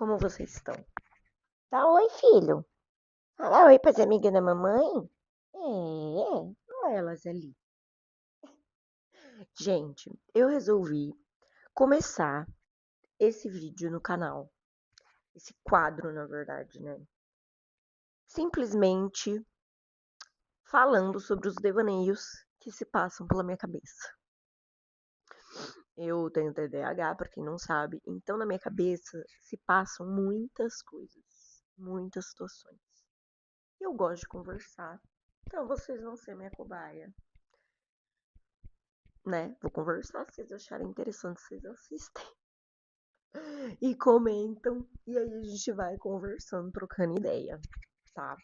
Como vocês estão? Tá, oi, filho. Fala oi pras amigas da mamãe. Olha elas ali. Gente, eu resolvi começar esse vídeo no canal. Esse quadro, na verdade, né? Simplesmente falando sobre os devaneios que se passam pela minha cabeça. Eu tenho TDAH, pra quem não sabe, então na minha cabeça se passam muitas coisas, muitas situações. E eu gosto de conversar, então vocês vão ser minha cobaia, né? Vou conversar, se vocês acharem interessante, vocês assistem e comentam, e aí a gente vai conversando, trocando ideia, tá?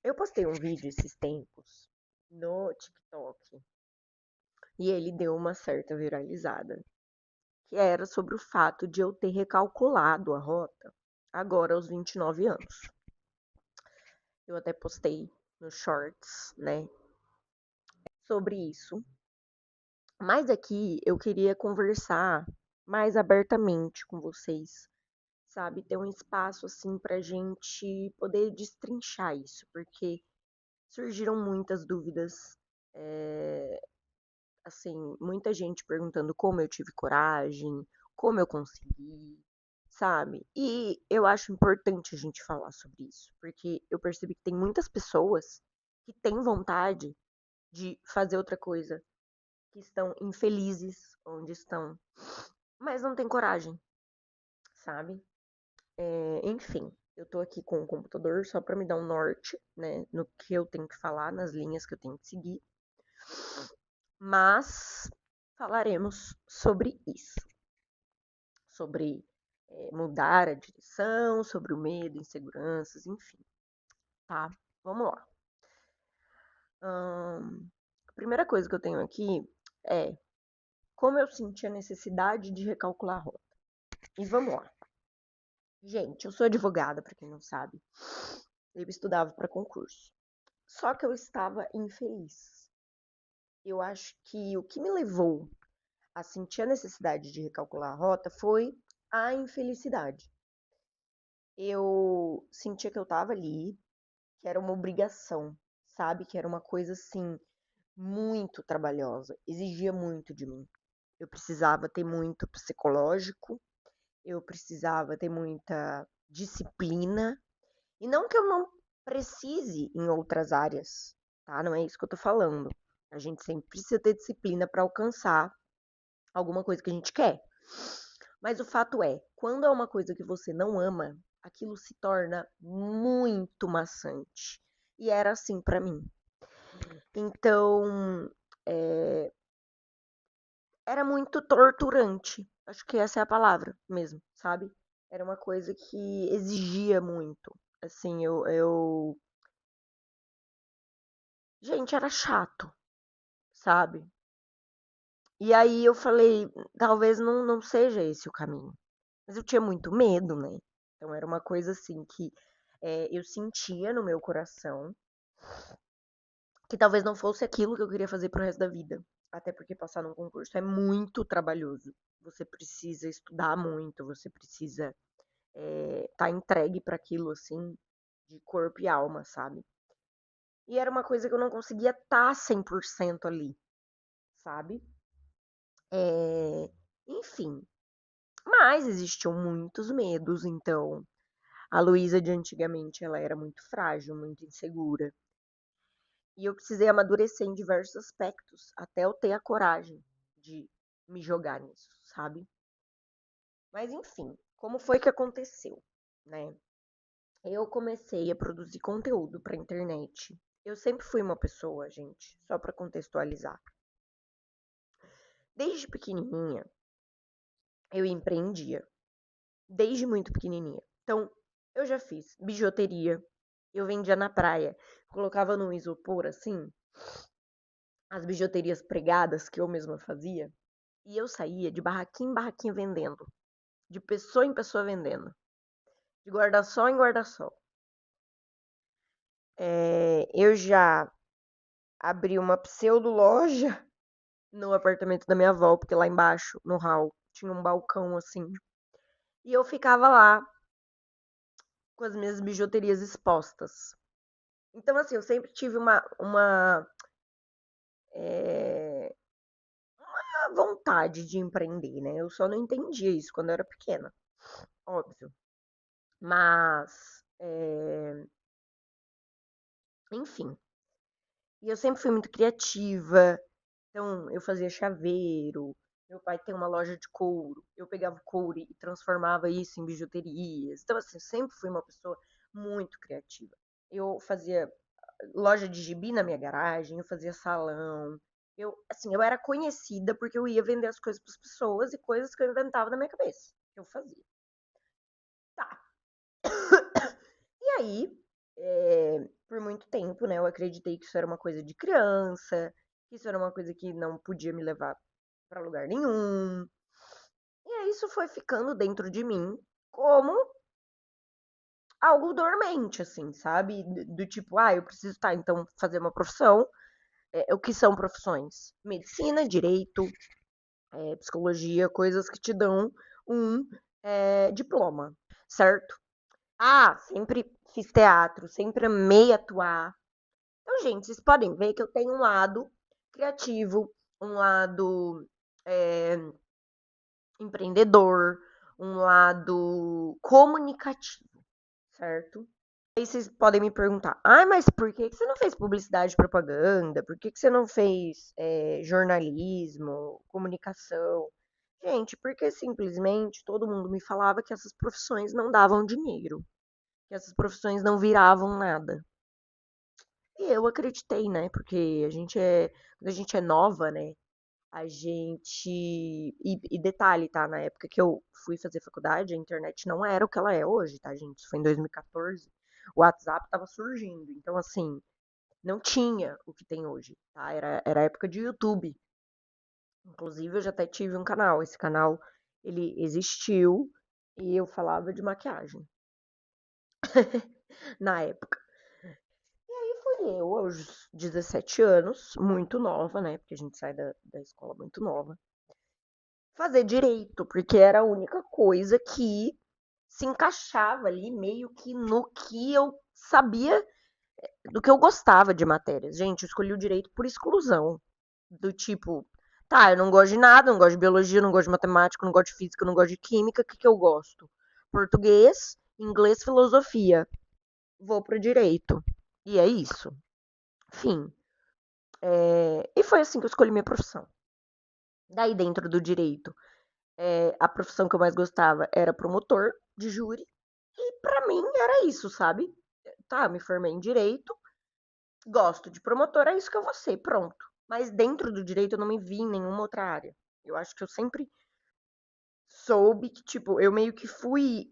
Eu postei um vídeo esses tempos no TikTok e ele deu uma certa viralizada, que era sobre o fato de eu ter recalculado a rota agora aos 29 anos. Eu até postei nos shorts, né, sobre isso. Mas aqui eu queria conversar mais abertamente com vocês, sabe? Ter um espaço assim pra gente poder destrinchar isso, porque surgiram muitas dúvidas, assim, muita gente perguntando como eu tive coragem, como eu consegui, sabe? E eu acho importante a gente falar sobre isso, porque eu percebi que tem muitas pessoas que têm vontade de fazer outra coisa, que estão infelizes onde estão, mas não têm coragem, sabe? Enfim, eu tô aqui com o computador só para me dar um norte, né, no que eu tenho que falar, nas linhas que eu tenho que seguir, mas falaremos sobre isso, sobre mudar a direção, sobre o medo, inseguranças, enfim, tá? Vamos lá. A primeira coisa que eu tenho aqui é como eu senti a necessidade de recalcular a rota. E vamos lá. Gente, eu sou advogada, para quem não sabe. Eu estudava para concurso. Só que eu estava infeliz. Eu acho que o que me levou a sentir a necessidade de recalcular a rota foi a infelicidade. Eu sentia que eu estava ali, que era uma obrigação, sabe? Que era uma coisa assim muito trabalhosa, exigia muito de mim. Eu precisava ter muito psicológico, eu precisava ter muita disciplina. E não que eu não precise em outras áreas, tá? Não é isso que eu tô falando. A gente sempre precisa ter disciplina para alcançar alguma coisa que a gente quer. Mas o fato é, quando é uma coisa que você não ama, aquilo se torna muito maçante. E era assim para mim. Então, é, era muito torturante. Acho que essa é a palavra mesmo, sabe? Era uma coisa que exigia muito. Assim, gente, era chato, sabe? E aí eu falei, talvez não seja esse o caminho. Mas eu tinha muito medo, né? Então era uma coisa assim que eu sentia no meu coração que talvez não fosse aquilo que eu queria fazer pro resto da vida. Até porque passar num concurso é muito trabalhoso. Você precisa estudar muito, você precisa tá entregue para aquilo assim, de corpo e alma, sabe? E era uma coisa que eu não conseguia estar 100% ali, sabe? Enfim, mas existiam muitos medos, então a Luísa de antigamente ela era muito frágil, muito insegura. E eu precisei amadurecer em diversos aspectos até eu ter a coragem de me jogar nisso, sabe? Mas enfim, como foi que aconteceu, né? Eu comecei a produzir conteúdo para internet. Eu sempre fui uma pessoa, gente, só para contextualizar. Desde pequenininha, eu empreendia, desde muito pequenininha. Então, eu já fiz bijuteria, eu vendia na praia, colocava num isopor assim, as bijuterias pregadas que eu mesma fazia, e eu saía de barraquinha em barraquinha vendendo, de pessoa em pessoa vendendo, de guarda-sol em guarda-sol. Eu já abri uma pseudo loja no apartamento da minha avó, porque lá embaixo, no hall, tinha um balcão assim. E eu ficava lá com as minhas bijuterias expostas. Então, assim, eu sempre tive é, uma vontade de empreender, né? Eu só não entendia isso quando eu era pequena, óbvio. Mas, enfim. E eu sempre fui muito criativa. Então, eu fazia chaveiro. Meu pai tem uma loja de couro. Eu pegava o couro e transformava isso em bijuterias. Então, assim, eu sempre fui uma pessoa muito criativa. Eu fazia loja de gibi na minha garagem, eu fazia salão. Eu, assim, eu era conhecida porque eu ia vender as coisas para as pessoas e coisas que eu inventava na minha cabeça. Eu fazia. Tá. E aí, por muito tempo, né, eu acreditei que isso era uma coisa de criança, que isso era uma coisa que não podia me levar para lugar nenhum. E aí isso foi ficando dentro de mim como algo dormente, assim, sabe? Do tipo, eu preciso, tá, então fazer uma profissão. O que são profissões? Medicina, direito, psicologia, coisas que te dão um diploma, certo? Sempre fiz teatro, sempre amei atuar. Então, gente, vocês podem ver que eu tenho um lado criativo, um lado é, empreendedor, um lado comunicativo, certo? Aí vocês podem me perguntar, mas por que você não fez publicidade e propaganda? Por que você não fez jornalismo, comunicação? Gente, porque simplesmente todo mundo me falava que essas profissões não davam dinheiro, que essas profissões não viravam nada. E eu acreditei, né? Porque quando a gente é nova, né? A gente. E detalhe, tá? Na época que eu fui fazer faculdade, a internet não era o que ela é hoje, tá, gente? Isso foi em 2014. O WhatsApp tava surgindo. Então, assim, não tinha o que tem hoje, tá? Era a época de YouTube. Inclusive, eu já até tive um canal. Esse canal, ele existiu e eu falava de maquiagem na época. E aí fui eu, aos 17 anos, muito nova, né? Porque a gente sai da escola muito nova. Fazer direito, porque era a única coisa que se encaixava ali meio que no que eu sabia, do que eu gostava de matérias. Gente, eu escolhi o direito por exclusão. Do tipo, tá, eu não gosto de nada, não gosto de biologia, não gosto de matemática, não gosto de física, não gosto de química, o que eu gosto? Português, inglês, filosofia. Vou pro direito. E é isso. Fim. E foi assim que eu escolhi minha profissão. Daí, dentro do direito, a profissão que eu mais gostava era promotor de júri. E pra mim era isso, sabe? Tá, me formei em direito, gosto de promotor, é isso que eu vou ser, pronto. Mas dentro do direito eu não me vi em nenhuma outra área. Eu acho que eu sempre soube que, tipo, eu meio que fui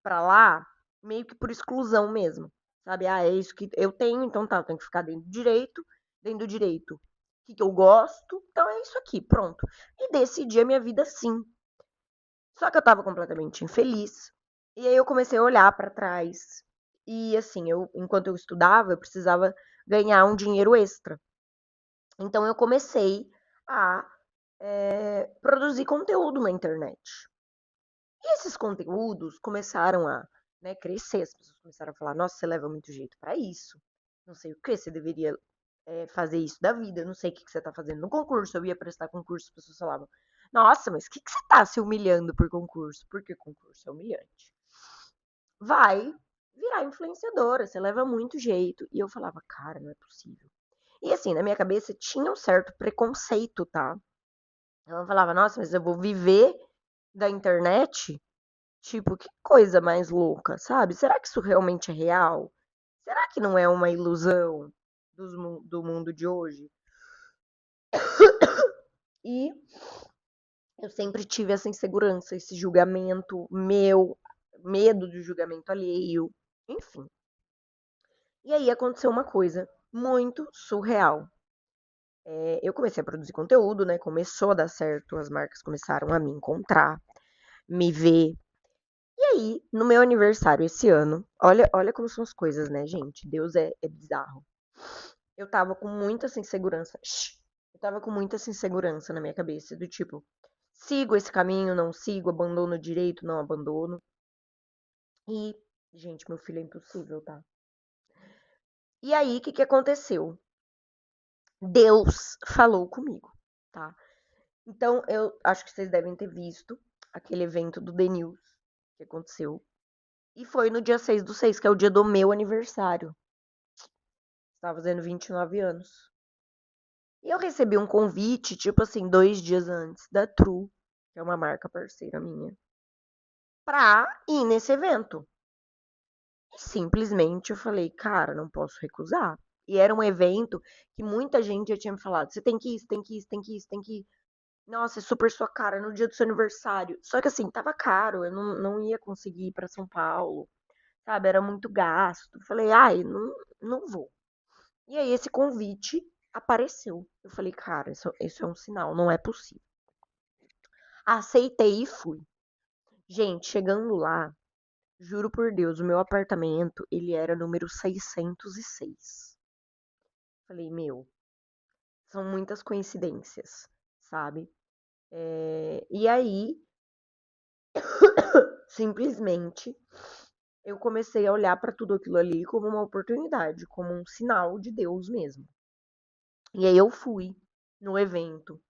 pra lá, meio que por exclusão mesmo. Sabe? É isso que eu tenho, então tá, eu tenho que ficar dentro do direito, dentro do direito. O que eu gosto, então é isso aqui, pronto. E decidi a minha vida assim. Só que eu tava completamente infeliz. E aí eu comecei a olhar pra trás. E assim, enquanto eu estudava, eu precisava ganhar um dinheiro extra. Então eu comecei a produzir conteúdo na internet. E esses conteúdos começaram a, né, crescer. As pessoas começaram a falar: nossa, você leva muito jeito pra isso. Não sei o que, você deveria fazer isso da vida. Não sei o que você tá fazendo no concurso. Eu ia prestar concurso, as pessoas falavam: nossa, mas o que você tá se humilhando por concurso? Porque concurso é humilhante. Vai virar influenciadora, você leva muito jeito. E eu falava: cara, não é possível. E assim, na minha cabeça tinha um certo preconceito, tá? Ela falava: nossa, mas eu vou viver da internet? Tipo, que coisa mais louca, sabe? Será que isso realmente é real? Será que não é uma ilusão do mundo de hoje? E eu sempre tive essa insegurança, esse julgamento meu, medo do julgamento alheio, enfim. E aí aconteceu uma coisa muito surreal. Eu comecei a produzir conteúdo, né? Começou a dar certo, as marcas começaram a me encontrar, me ver. E aí, no meu aniversário esse ano, olha como são as coisas, né, gente? Deus é bizarro. Eu tava com muita insegurança. Eu tava com muita insegurança na minha cabeça, do tipo, Sigo esse caminho, não sigo, abandono direito, não abandono. E, gente, meu filho é impossível, tá? E aí, o que que aconteceu? Deus falou comigo, tá? Então, eu acho que vocês devem ter visto aquele evento do The News que aconteceu. E foi no dia 6/6, que é o dia do meu aniversário. Estava fazendo 29 anos. E eu recebi um convite, tipo assim, 2 dias antes, da True, que é uma marca parceira minha, pra ir nesse evento. E simplesmente eu falei, cara, não posso recusar. E era um evento que muita gente já tinha me falado, você tem que ir, você tem que ir, você tem que ir, você tem que ir. Nossa, é super sua cara no dia do seu aniversário. Só que assim, tava caro, eu não ia conseguir ir pra São Paulo, sabe? Era muito gasto. Falei, ai, não vou. E aí esse convite apareceu. Eu falei, cara, isso é um sinal, não é possível. Aceitei e fui. Gente, chegando lá, juro por Deus, o meu apartamento, ele era número 606. Falei, meu, são muitas coincidências, sabe? E aí, simplesmente, eu comecei a olhar para tudo aquilo ali como uma oportunidade, como um sinal de Deus mesmo. E aí eu fui no evento.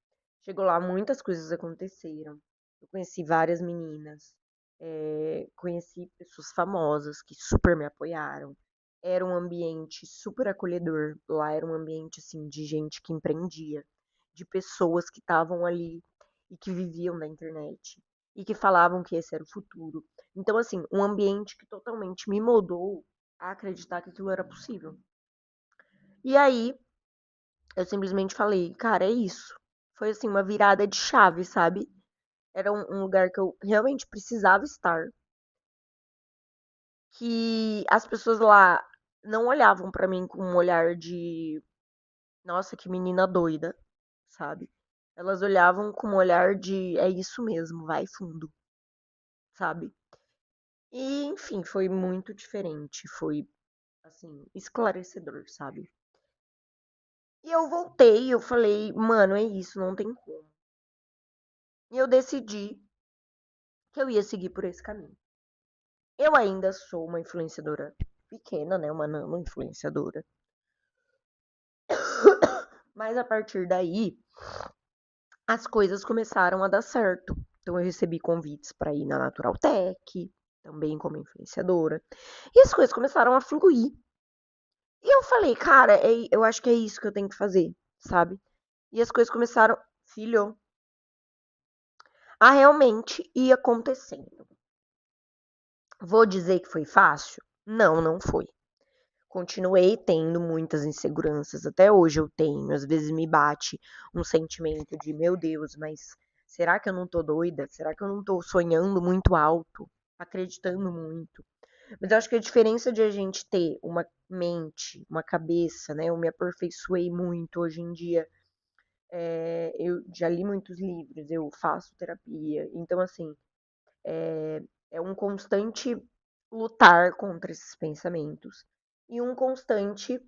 Chegou lá, muitas coisas aconteceram. Eu conheci várias meninas, conheci pessoas famosas que super me apoiaram. Era um ambiente super acolhedor. Lá era um ambiente assim de gente que empreendia, de pessoas que estavam ali e que viviam da internet e que falavam que esse era o futuro. Então, assim, um ambiente que totalmente me moldou a acreditar que aquilo era possível. E aí, eu simplesmente falei, cara, é isso. Foi assim, uma virada de chave, sabe? Era um lugar que eu realmente precisava estar. Que as pessoas lá não olhavam pra mim com um olhar de, nossa, que menina doida, sabe? Elas olhavam com um olhar de, é isso mesmo, vai fundo, sabe? E, enfim, foi muito diferente. Foi, assim, esclarecedor, sabe? E eu voltei, eu falei, mano, é isso, não tem como. E eu decidi que eu ia seguir por esse caminho. Eu ainda sou uma influenciadora pequena, né? Uma nano influenciadora. Mas a partir daí, as coisas começaram a dar certo. Então eu recebi convites para ir na Natural Tech, também como influenciadora. E as coisas começaram a fluir. E eu falei, cara, eu acho que é isso que eu tenho que fazer, sabe? E as coisas começaram, filho, a realmente ir acontecendo. Vou dizer que foi fácil? Não, não foi. Continuei tendo muitas inseguranças, até hoje eu tenho. Às vezes me bate um sentimento de, meu Deus, mas será que eu não tô doida? Será que eu não tô sonhando muito alto? Acreditando muito? Mas eu acho que a diferença de a gente ter uma mente, uma cabeça, né? Eu me aperfeiçoei muito hoje em dia. Eu já li muitos livros, eu faço terapia. Então, assim, é um constante lutar contra esses pensamentos e um constante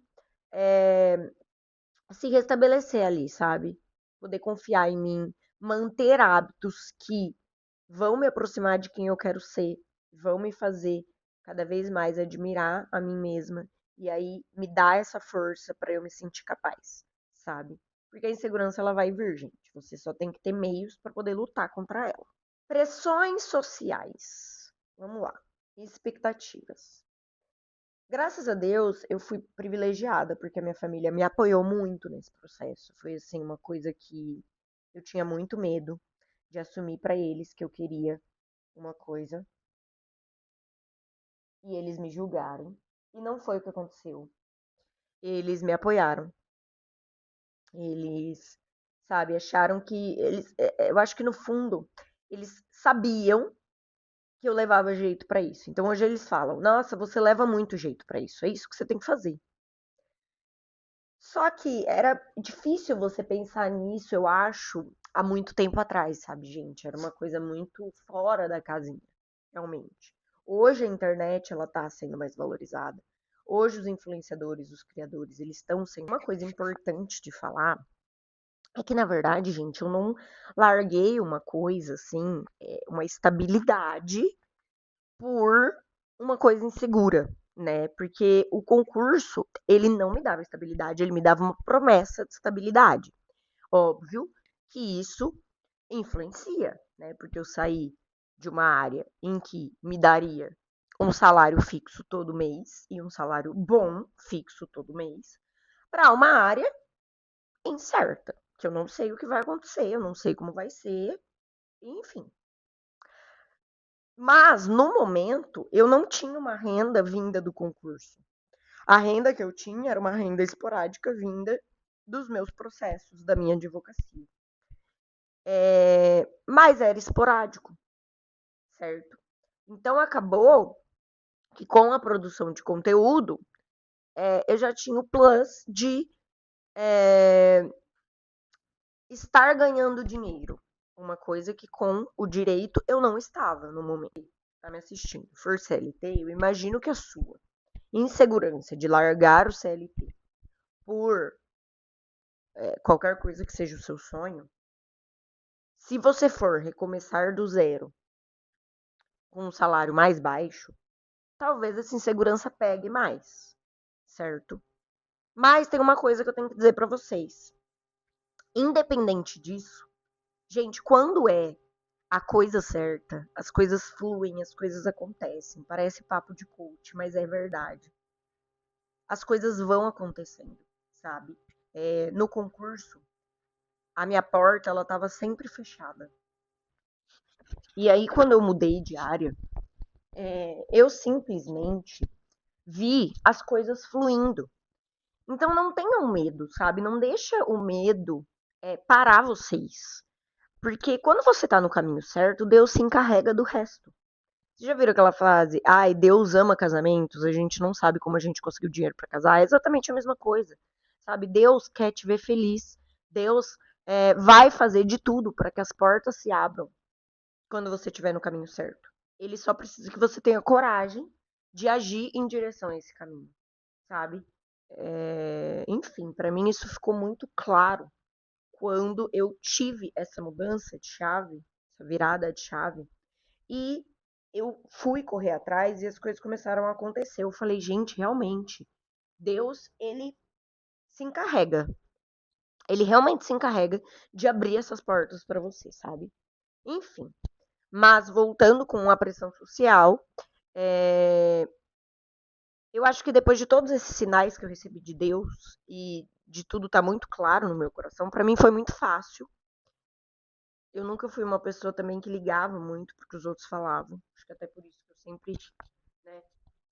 se restabelecer ali, sabe? Poder confiar em mim, manter hábitos que vão me aproximar de quem eu quero ser, vão me fazer cada vez mais admirar a mim mesma e aí me dá essa força para eu me sentir capaz, sabe? Porque a insegurança ela vai vir, gente. Você só tem que ter meios para poder lutar contra ela. Pressões sociais. Vamos lá. Expectativas. Graças a Deus, eu fui privilegiada, porque a minha família me apoiou muito nesse processo. Foi assim uma coisa que eu tinha muito medo de assumir para eles que eu queria uma coisa e eles me julgarem. E não foi o que aconteceu. Eles me apoiaram. Eles, sabe, acharam que eu acho que no fundo eles sabiam que eu levava jeito para isso. Então hoje eles falam: "Nossa, você leva muito jeito para isso. É isso que você tem que fazer". Só que era difícil você pensar nisso, eu acho, há muito tempo atrás, sabe, gente? Era uma coisa muito fora da casinha, realmente. Hoje a internet, ela tá sendo mais valorizada. Hoje os influenciadores, os criadores, eles estão sendo uma coisa importante de falar. É que, na verdade, gente, eu não larguei uma coisa assim, uma estabilidade por uma coisa insegura, né? Porque o concurso, ele não me dava estabilidade, ele me dava uma promessa de estabilidade. Óbvio que isso influencia, né? Porque eu saí de uma área em que me daria um salário fixo todo mês e um salário bom fixo todo mês para uma área incerta, que eu não sei o que vai acontecer, eu não sei como vai ser, enfim. Mas no momento eu não tinha uma renda vinda do concurso. A renda que eu tinha era uma renda esporádica vinda dos meus processos, da minha advocacia. Mas era esporádico, certo? Então acabou que com a produção de conteúdo, eu já tinha o plus de é, estar ganhando dinheiro. Uma coisa que com o direito eu não estava no momento. Tá me assistindo? For CLT, eu imagino que a sua insegurança de largar o CLT por qualquer coisa que seja o seu sonho, se você for recomeçar do zero com um salário mais baixo, talvez essa insegurança pegue mais, certo? Mas tem uma coisa que eu tenho que dizer pra vocês. Independente disso, gente, quando é a coisa certa, as coisas fluem, as coisas acontecem. Parece papo de coach, mas é verdade. As coisas vão acontecendo, sabe? No concurso, a minha porta ela estava sempre fechada. E aí, quando eu mudei de área, eu simplesmente vi as coisas fluindo. Então, não tenham medo, sabe? Não deixa o medo parar vocês. Porque quando você tá no caminho certo, Deus se encarrega do resto. Vocês já viram aquela frase? Ai, Deus ama casamentos, a gente não sabe como a gente conseguiu dinheiro para casar. É exatamente a mesma coisa. Sabe? Deus quer te ver feliz. Deus vai fazer de tudo para que as portas se abram quando você estiver no caminho certo. Ele só precisa que você tenha coragem de agir em direção a esse caminho, sabe? Enfim, para mim isso ficou muito claro quando eu tive essa mudança de chave, essa virada de chave, e eu fui correr atrás e as coisas começaram a acontecer. Eu falei, gente, realmente, Deus, ele se encarrega. Ele realmente se encarrega de abrir essas portas para você, sabe? Enfim. Mas voltando com a pressão social, eu acho que depois de todos esses sinais que eu recebi de Deus e de tudo tá muito claro no meu coração, para mim foi muito fácil. Eu nunca fui uma pessoa também que ligava muito porque os outros falavam. Acho que até por isso que eu sempre, né,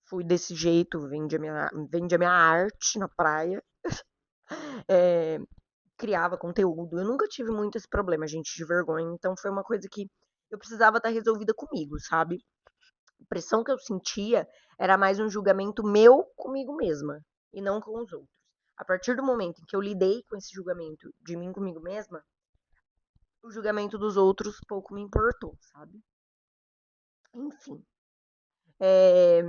fui desse jeito, vende a minha arte na praia, é, criava conteúdo. Eu nunca tive muito esse problema, gente, de vergonha. Então foi uma coisa que eu precisava estar resolvida comigo, sabe? A pressão que eu sentia era mais um julgamento meu comigo mesma e não com os outros. A partir do momento em que eu lidei com esse julgamento de mim comigo mesma, o julgamento dos outros pouco me importou, sabe? Enfim. É,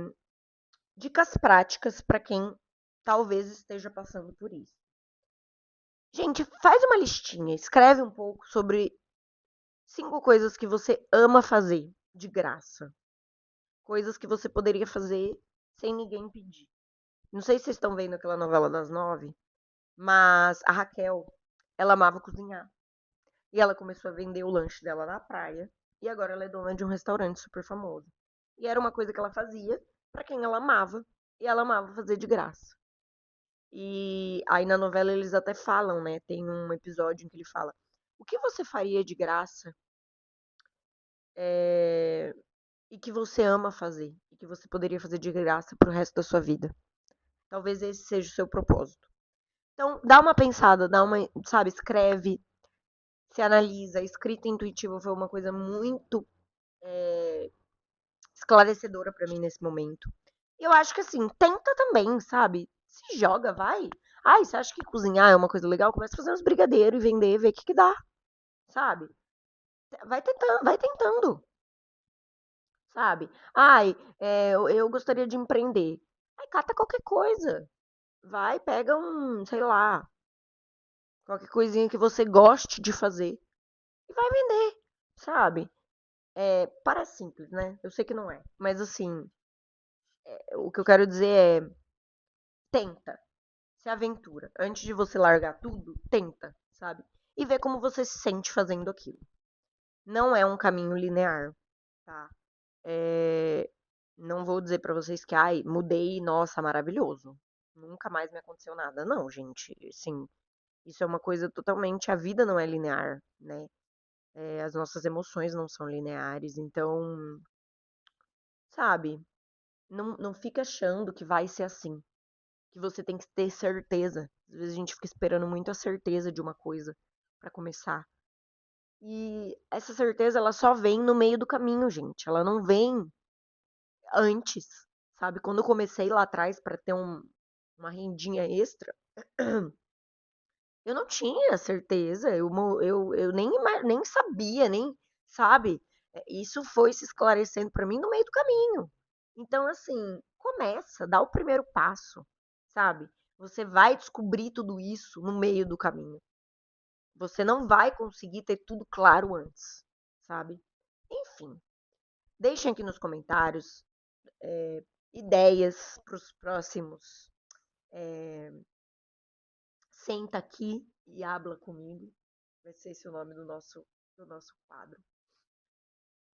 dicas práticas para quem talvez esteja passando por isso. Gente, faz uma listinha, escreve um pouco sobre 5 coisas que você ama fazer de graça. Coisas que você poderia fazer sem ninguém pedir. Não sei se vocês estão vendo aquela novela das 9, mas a Raquel, ela amava cozinhar. E ela começou a vender o lanche dela na praia. E agora ela é dona de um restaurante super famoso. E era uma coisa que ela fazia para quem ela amava. E ela amava fazer de graça. E aí na novela eles até falam, né? Tem um episódio em que ele fala: o que você faria de graça e que você ama fazer? E que você poderia fazer de graça pro resto da sua vida? Talvez esse seja o seu propósito. Então, dá uma pensada, dá uma, sabe, escreve, se analisa. A escrita intuitiva foi uma coisa muito esclarecedora pra mim nesse momento. E eu acho que assim, tenta também, sabe? Se joga, vai. Ai, você acha que cozinhar é uma coisa legal? Começa a fazer uns brigadeiros e vender, ver o que dá, sabe? Vai tentando, sabe? Ai, eu gostaria de empreender. Aí cata qualquer coisa. Vai, pega um, sei lá, qualquer coisinha que você goste de fazer e vai vender, sabe? Parece simples, né? Eu sei que não é, mas assim, o que eu quero dizer é, tenta, se aventura. Antes de você largar tudo, tenta, sabe? E vê como você se sente fazendo aquilo. Não é um caminho linear, tá? É, não vou dizer pra vocês que, ai, mudei, nossa, maravilhoso. Nunca mais me aconteceu nada. Não, gente, assim, isso é uma coisa totalmente. A vida não é linear, né? As nossas emoções não são lineares, então, sabe? Não fica achando que vai ser assim, que você tem que ter certeza. Às vezes a gente fica esperando muito a certeza de uma coisa pra começar. E essa certeza, ela só vem no meio do caminho, gente. Ela não vem antes, sabe? Quando eu comecei lá atrás pra ter uma rendinha extra, eu não tinha certeza, eu nem sabia, nem, sabe? Isso foi se esclarecendo pra mim no meio do caminho. Então, assim, começa, dá o primeiro passo, sabe? Você vai descobrir tudo isso no meio do caminho. Você não vai conseguir ter tudo claro antes, sabe? Enfim, deixem aqui nos comentários ideias para os próximos. Senta aqui e habla comigo. Vai ser esse o nome do nosso quadro.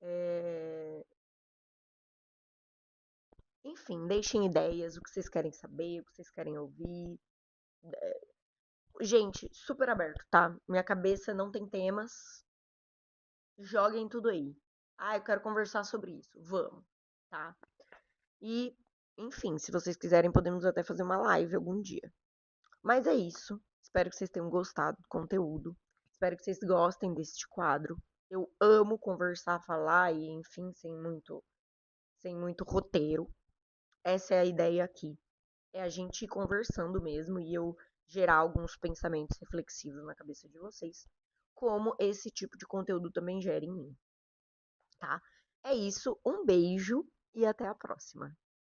É, Enfim, deixem ideias, o que vocês querem saber, o que vocês querem ouvir. Gente, super aberto, tá? Minha cabeça não tem temas. Joguem tudo aí. Ah, eu quero conversar sobre isso. Vamos, tá? E, enfim, se vocês quiserem, podemos até fazer uma live algum dia. Mas é isso. Espero que vocês tenham gostado do conteúdo. Espero que vocês gostem deste quadro. Eu amo conversar, falar e, enfim, sem muito roteiro. Essa é a ideia aqui. É a gente ir conversando mesmo e eu gerar alguns pensamentos reflexivos na cabeça de vocês, como esse tipo de conteúdo também gera em mim, tá? É isso, um beijo e até a próxima.